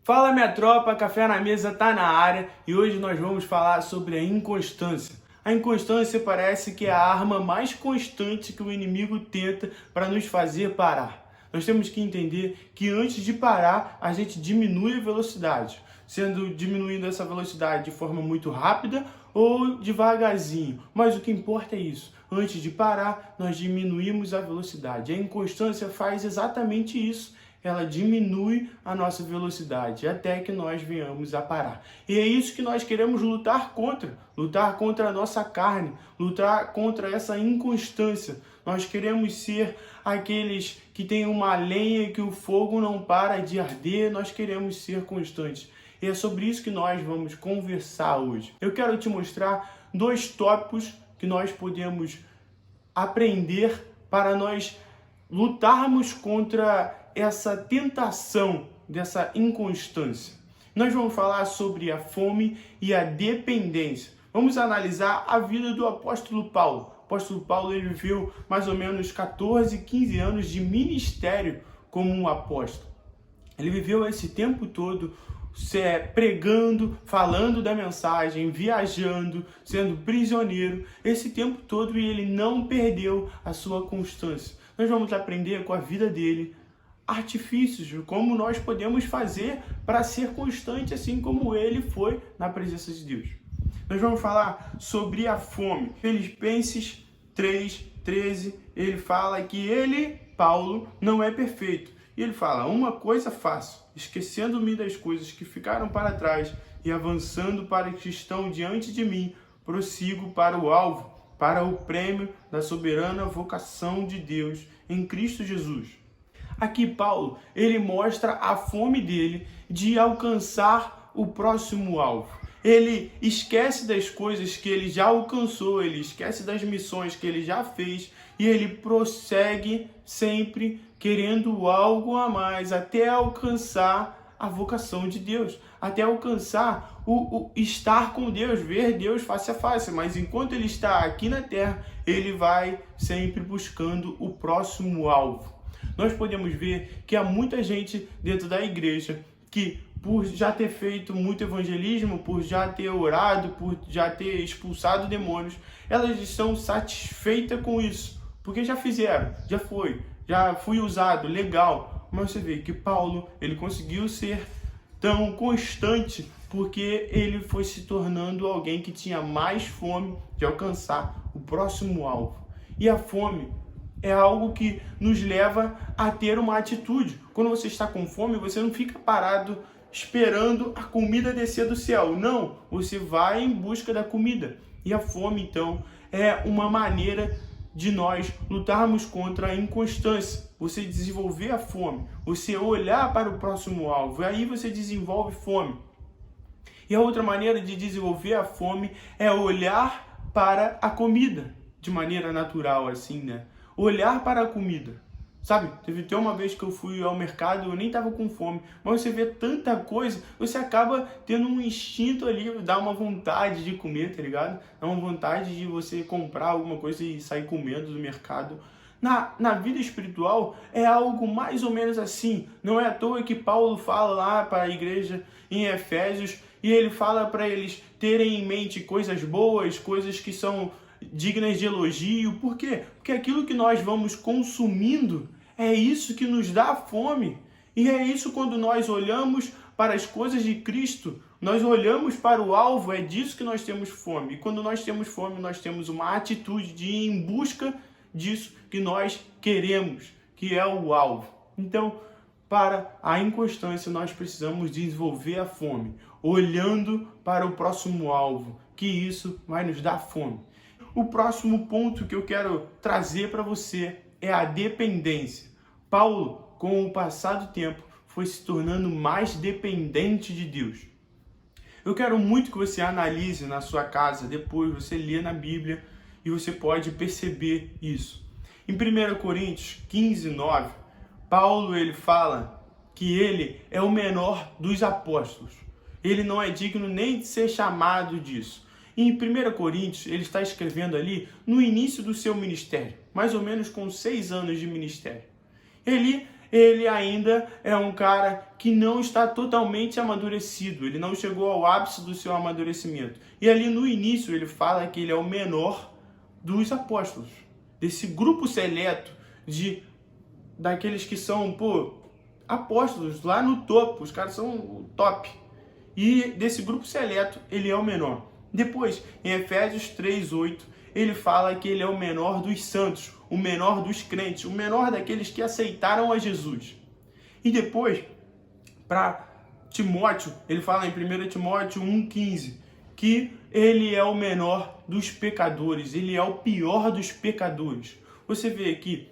Fala minha tropa, Café na Mesa tá na área e hoje nós vamos falar sobre a inconstância. A inconstância parece que é a arma mais constante que o inimigo tenta para nos fazer parar. Nós temos que entender que antes de parar, a gente diminui a velocidade, diminuindo essa velocidade de forma muito rápida ou devagarzinho. Mas o que importa é isso. Antes de parar, nós diminuímos a velocidade. A inconstância faz exatamente isso. Ela diminui a nossa velocidade até que nós venhamos a parar. E é isso que nós queremos lutar contra a nossa carne, lutar contra essa inconstância. Nós queremos ser aqueles que têm uma lenha que o fogo não para de arder, nós queremos ser constantes. E é sobre isso que nós vamos conversar hoje. Eu quero te mostrar 2 tópicos que nós podemos aprender para nós lutarmos contra essa tentação dessa inconstância. Nós vamos falar sobre a fome e a dependência. Vamos analisar a vida do apóstolo Paulo. O apóstolo Paulo ele viveu mais ou menos 14, 15 anos de ministério como um apóstolo. Ele viveu esse tempo todo pregando, falando da mensagem, viajando, sendo prisioneiro, esse tempo todo, e ele não perdeu a sua constância. Nós vamos aprender com a vida dele artifícios de como nós podemos fazer para ser constante, assim como ele foi na presença de Deus. Nós vamos falar sobre a fome. Filipenses 3:13, ele fala que ele, Paulo, não é perfeito. E ele fala: uma coisa faço, esquecendo-me das coisas que ficaram para trás e avançando para as que estão diante de mim, prossigo para o alvo, para o prêmio da soberana vocação de Deus em Cristo Jesus. Aqui Paulo, ele mostra a fome dele de alcançar o próximo alvo. Ele esquece das coisas que ele já alcançou, ele esquece das missões que ele já fez e ele prossegue sempre querendo algo a mais até alcançar a vocação de Deus, até alcançar o estar com Deus, ver Deus face a face. Mas enquanto ele está aqui na terra, ele vai sempre buscando o próximo alvo. Nós podemos ver que há muita gente dentro da igreja que, por já ter feito muito evangelismo, por já ter orado, por já ter expulsado demônios, elas estão satisfeitas com isso, porque já fizeram, já fui usado, legal. Mas você vê que Paulo, ele conseguiu ser tão constante porque ele foi se tornando alguém que tinha mais fome de alcançar o próximo alvo. E a fome é algo que nos leva a ter uma atitude. Quando você está com fome, você não fica parado esperando a comida descer do céu. Não, você vai em busca da comida. E a fome, então, é uma maneira de nós lutarmos contra a inconstância. Você desenvolver a fome, você olhar para o próximo alvo, e aí você desenvolve fome. E a outra maneira de desenvolver a fome é olhar para a comida, de maneira natural, assim, né? Olhar para a comida. Sabe, teve até uma vez que eu fui ao mercado, eu nem estava com fome, mas você vê tanta coisa, você acaba tendo um instinto ali, dá uma vontade de comer, tá ligado? Dá uma vontade de você comprar alguma coisa e sair comendo do mercado. Na vida espiritual é algo mais ou menos assim. Não é à toa que Paulo fala lá para a igreja em Efésios e ele fala para eles terem em mente coisas boas, coisas que são dignas de elogio. Por quê? Porque aquilo que nós vamos consumindo é isso que nos dá fome. E é isso quando nós olhamos para as coisas de Cristo, nós olhamos para o alvo, é disso que nós temos fome. E quando nós temos fome, nós temos uma atitude de ir em busca disso que nós queremos, que é o alvo. Então, para a inconstância, nós precisamos desenvolver a fome, olhando para o próximo alvo, que isso vai nos dar fome. O próximo ponto que eu quero trazer para você é a dependência. Paulo, com o passar do tempo, foi se tornando mais dependente de Deus. Eu quero muito que você analise na sua casa, depois você lê na Bíblia e você pode perceber isso. Em 1 Coríntios 15:9, Paulo ele fala que ele é o menor dos apóstolos. Ele não é digno nem de ser chamado disso. Em 1 Coríntios, ele está escrevendo ali no início do seu ministério, mais ou menos com 6 anos de ministério. Ele ele ainda é um cara que não está totalmente amadurecido, ele não chegou ao ápice do seu amadurecimento. E ali no início ele fala que ele é o menor dos apóstolos, desse grupo seleto daqueles que são, apóstolos lá no topo, os caras são o top. E desse grupo seleto, ele é o menor. Depois, em Efésios 3:8, ele fala que ele é o menor dos santos, o menor dos crentes, o menor daqueles que aceitaram a Jesus. E depois, para Timóteo, ele fala em 1 Timóteo 1,15, que ele é o menor dos pecadores, ele é o pior dos pecadores. Você vê aqui,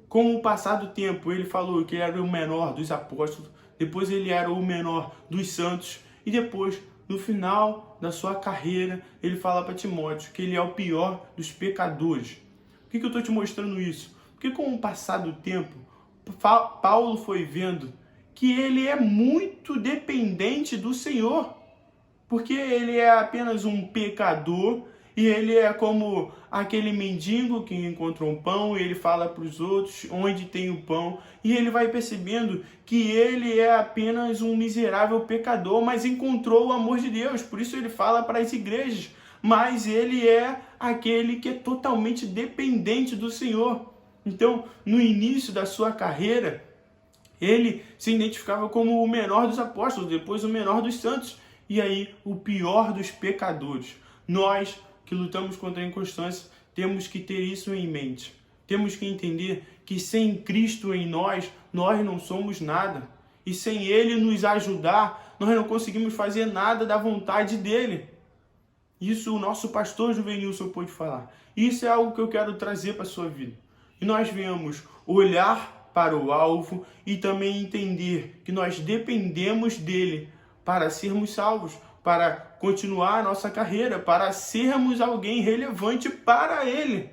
com o passar do tempo, ele falou que ele era o menor dos apóstolos, depois ele era o menor dos santos, e depois, no final da sua carreira, ele fala para Timóteo que ele é o pior dos pecadores. Por que eu estou te mostrando isso? Porque com o passar do tempo, Paulo foi vendo que ele é muito dependente do Senhor, porque ele é apenas um pecador e ele é como aquele mendigo que encontra um pão e ele fala para os outros onde tem o pão, e ele vai percebendo que ele é apenas um miserável pecador, mas encontrou o amor de Deus. Por isso ele fala para as igrejas, mas ele é aquele que é totalmente dependente do Senhor. Então, no início da sua carreira, ele se identificava como o menor dos apóstolos, depois o menor dos santos, e aí o pior dos pecadores. Nós que lutamos contra a inconstância temos que ter isso em mente. Temos que entender que sem Cristo em nós não somos nada. E sem Ele nos ajudar, nós não conseguimos fazer nada da vontade dEle. Isso o nosso pastor Juvenilson pôde falar. Isso é algo que eu quero trazer para a sua vida. E nós venhamos olhar para o alvo e também entender que nós dependemos dele para sermos salvos, para continuar a nossa carreira, para sermos alguém relevante para ele.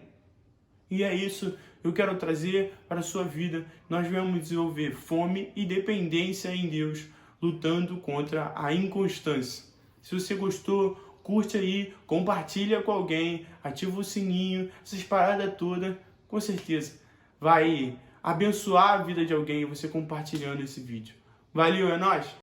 E é isso que eu quero trazer para a sua vida. Nós vamos desenvolver fome e dependência em Deus, lutando contra a inconstância. Se você gostou, curte aí, compartilha com alguém, ativa o sininho, essas paradas todas, com certeza vai abençoar a vida de alguém você compartilhando esse vídeo. Valeu, é nóis!